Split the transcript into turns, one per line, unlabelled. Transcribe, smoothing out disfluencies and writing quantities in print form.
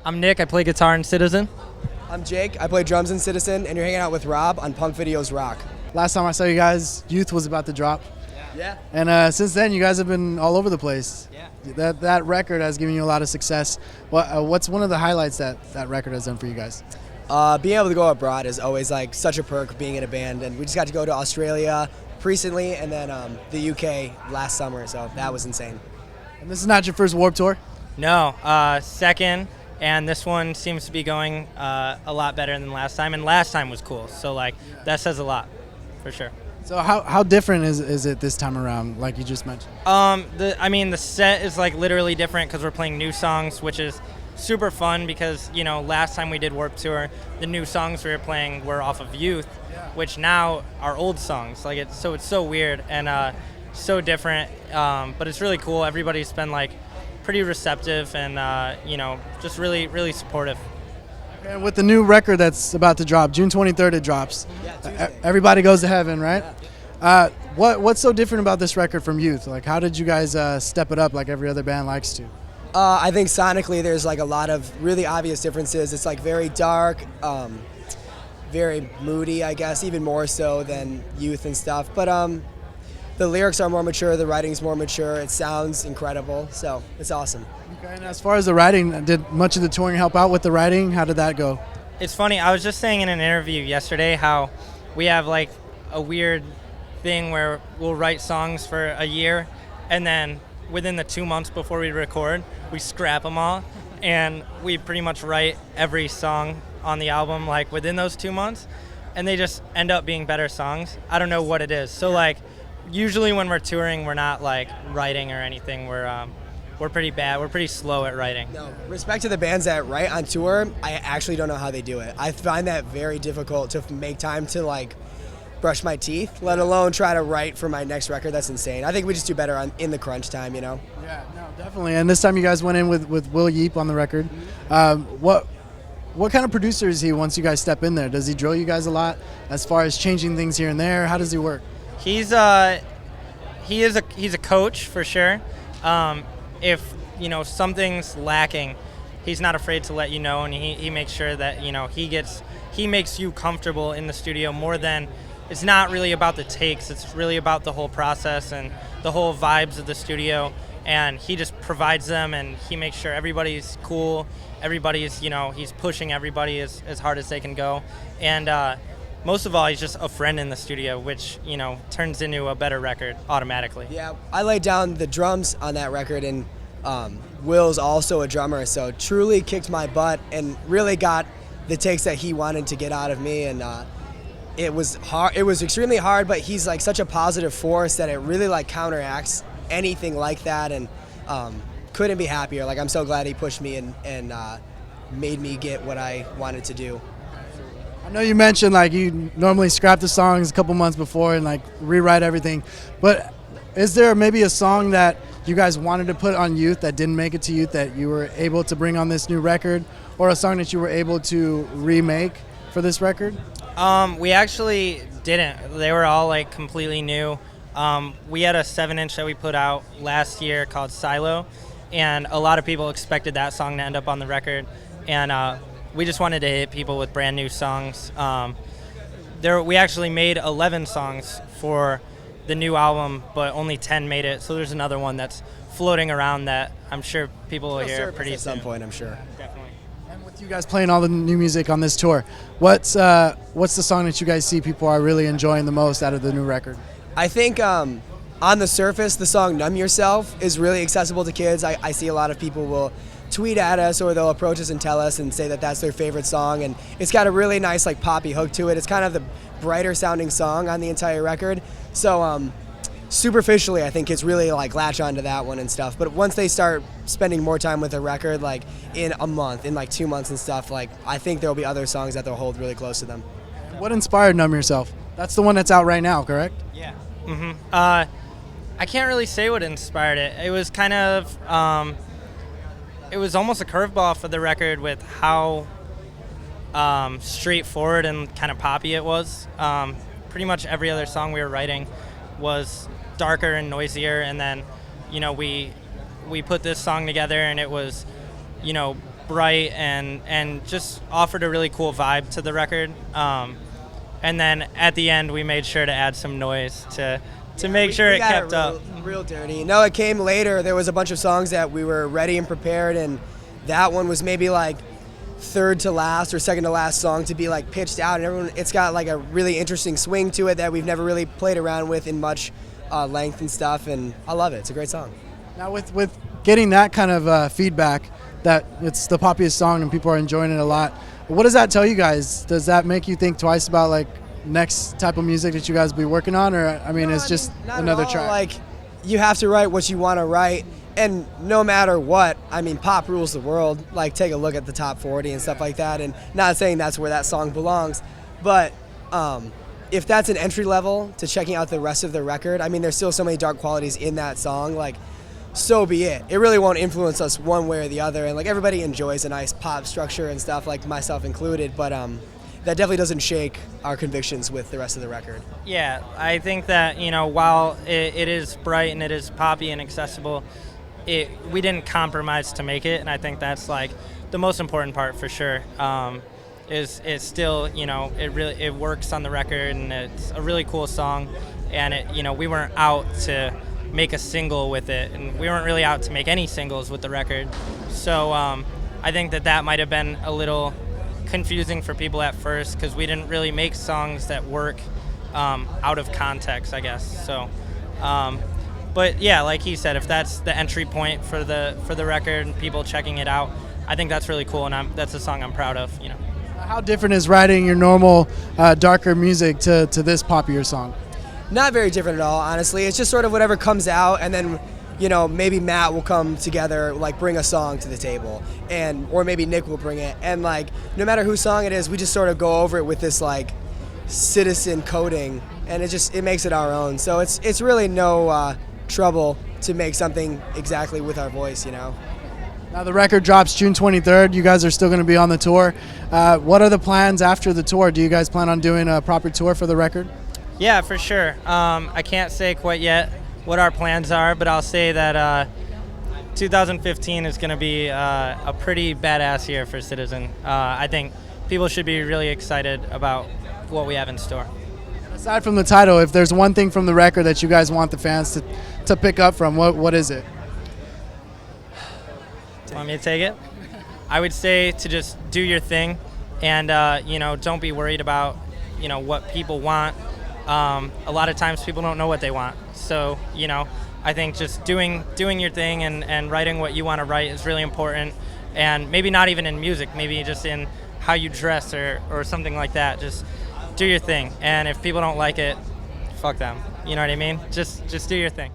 I'm Nick. I play guitar in Citizen.
I'm Jake. I play drums in Citizen, and you're hanging out with Rob on Punkvideosrock.
Last time I saw you guys, Youth was about to drop.
Yeah.
And since then, you guys have been all over the place.
Yeah.
That record has given you a lot of success. What's one of the highlights that record has done for you guys?
Being able to go abroad is always like such a perk being in a band, and we just got to go to Australia recently, and then the UK last summer, so that was insane.
And this is not your first Warped Tour?
No, second, and this one seems to be going a lot better than last time, and last time was cool, so like that says a lot, for sure.
So how different is it this time around, like you just mentioned?
The set is like literally different because we're playing new songs, which is super fun because, you know, last time we did Warped Tour, the new songs we were playing were off of Youth, which now are old songs. Like it's so weird and so different, but it's really cool. Everybody's been like pretty receptive and just really supportive.
And with the new record that's about to drop, June 23rd it drops.
Yeah, Tuesday.
Everybody Goes to Heaven, right? Yeah. What's so different about this record from Youth? Like, how did you guys step it up like every other band likes to?
I think sonically there's like a lot of really obvious differences. It's like very dark, very moody, I guess, even more so than Youth and stuff. But the lyrics are more mature, the writing's more mature, it sounds incredible, so it's awesome.
Okay, and as far as the writing, did much of the touring help out with the writing? How did that go?
It's funny, I was just saying in an interview yesterday how we have like a weird thing where we'll write songs for a year and then within the 2 months before we record, we scrap them all, and we pretty much write every song on the album like within those 2 months, and they just end up being better songs. I don't know what it is. So like usually when we're touring, we're not like writing or anything. We're pretty bad. We're pretty slow at writing.
No, respect to the bands that write on tour. I actually don't know how they do it. I find that very difficult to make time to like brush my teeth, let alone try to write for my next record. That's insane. I think we just do better in the crunch time, you know?
Yeah, no, definitely. And this time you guys went in with Will Yeep on the record. What kind of producer is he once you guys step in there? Does he drill you guys a lot as far as changing things here and there? How does he work?
He's a coach for sure. If something's lacking, he's not afraid to let you know, and he makes sure that he makes you comfortable in the studio more than. It's not really about the takes, it's really about the whole process and the whole vibes of the studio, and he just provides them and he makes sure everybody's cool, everybody's, he's pushing everybody as hard as they can go, and most of all, he's just a friend in the studio, which, turns into a better record automatically.
Yeah, I laid down the drums on that record, and Will's also a drummer, so truly kicked my butt and really got the takes that he wanted to get out of me, and it was hard. It was extremely hard, but he's like such a positive force that it really like counteracts anything like that, and couldn't be happier. Like I'm so glad he pushed me and made me get what I wanted to do.
I know you mentioned like you normally scrap the songs a couple months before and like rewrite everything, but is there maybe a song that you guys wanted to put on Youth that didn't make it to Youth that you were able to bring on this new record, or a song that you were able to remake for this record?
We actually didn't. They were all like completely new. We had a 7-inch that we put out last year called Silo, and a lot of people expected that song to end up on the record, and we just wanted to hit people with brand new songs. We actually made 11 songs for the new album, but only 10 made it, so there's another one that's floating around that I'm sure people will hear pretty soon.
At some point, I'm sure.
Definitely.
And with you guys playing all the new music on this tour, what's the song that you guys see people are really enjoying the most out of the new record?
I think on the surface, the song Numb Yourself is really accessible to kids. I see a lot of people will tweet at us or they'll approach us and tell us and say that that's their favorite song, and it's got a really nice like poppy hook to it. It's kind of the brighter sounding song on the entire record. So superficially, I think kids really like latch onto that one and stuff. But once they start spending more time with the record, like in a month, in like 2 months and stuff, like I think there'll be other songs that they'll hold really close to them.
What inspired Numb Yourself? That's the one that's out right now, correct?
Yeah. Mm-hmm. I can't really say what inspired it. It was kind of, it was almost a curveball for the record with how straightforward and kind of poppy it was. Pretty much every other song we were writing was darker and noisier, and then we put this song together and it was bright and just offered a really cool vibe to the record. And then at the end, we made sure to add some noise to make sure it kept up.
Real dirty. No, it came later. There was a bunch of songs that we were ready and prepared, and that one was maybe like third to last or second to last song to be like pitched out, and it's got like a really interesting swing to it that we've never really played around with in much length and stuff, and I love it. It's a great song.
Now with getting that kind of feedback that it's the poppiest song and people are enjoying it a lot, what does that tell you guys? Does that make you think twice about like next type of music that you guys will be working on, or I mean, it's just another track?
Like, you have to write what you want to write, and no matter what, I mean, pop rules the world. Like, take a look at the top 40 and stuff like that, and not saying that's where that song belongs, but if that's an entry level to checking out the rest of the record, I mean, there's still so many dark qualities in that song, like, so be it. It really won't influence us one way or the other, and like everybody enjoys a nice pop structure and stuff, like myself included, but that definitely doesn't shake our convictions with the rest of the record.
Yeah, I think that, while it is bright and it is poppy and accessible, we didn't compromise to make it, and I think that's like the most important part for sure. Is it's still, it works on the record, and it's a really cool song, and we weren't out to make a single with it, and we weren't really out to make any singles with the record. So I think that might have been a little confusing for people at first, because we didn't really make songs that work out of context, I guess. So, but yeah, like he said, if that's the entry point for the record and people checking it out, I think that's really cool, and that's a song I'm proud of.
How different is writing your normal darker music to this poppier song?
Not very different at all, honestly. It's just sort of whatever comes out, and then maybe Matt will come together, like bring a song to the table, or maybe Nick will bring it, and like no matter whose song it is, we just sort of go over it with this like citizen coding, and it makes it our own. So it's really no trouble to make something exactly with our voice,
Now the record drops June 23rd. You guys are still going to be on the tour. What are the plans after the tour? Do you guys plan on doing a proper tour for the record?
Yeah, for sure. I can't say quite yet what our plans are, but I'll say that 2015 is going to be a pretty badass year for Citizen. I think people should be really excited about what we have in store.
Aside from the title, if there's one thing from the record that you guys want the fans to pick up from, what is it?
Want me to take it? I would say to just do your thing, and don't be worried about what people want. A lot of times people don't know what they want, so I think just doing your thing and writing what you want to write is really important, and maybe not even in music, maybe just in how you dress or something like that. Just do your thing, and if people don't like it, fuck them, you know what I mean? Just do your thing.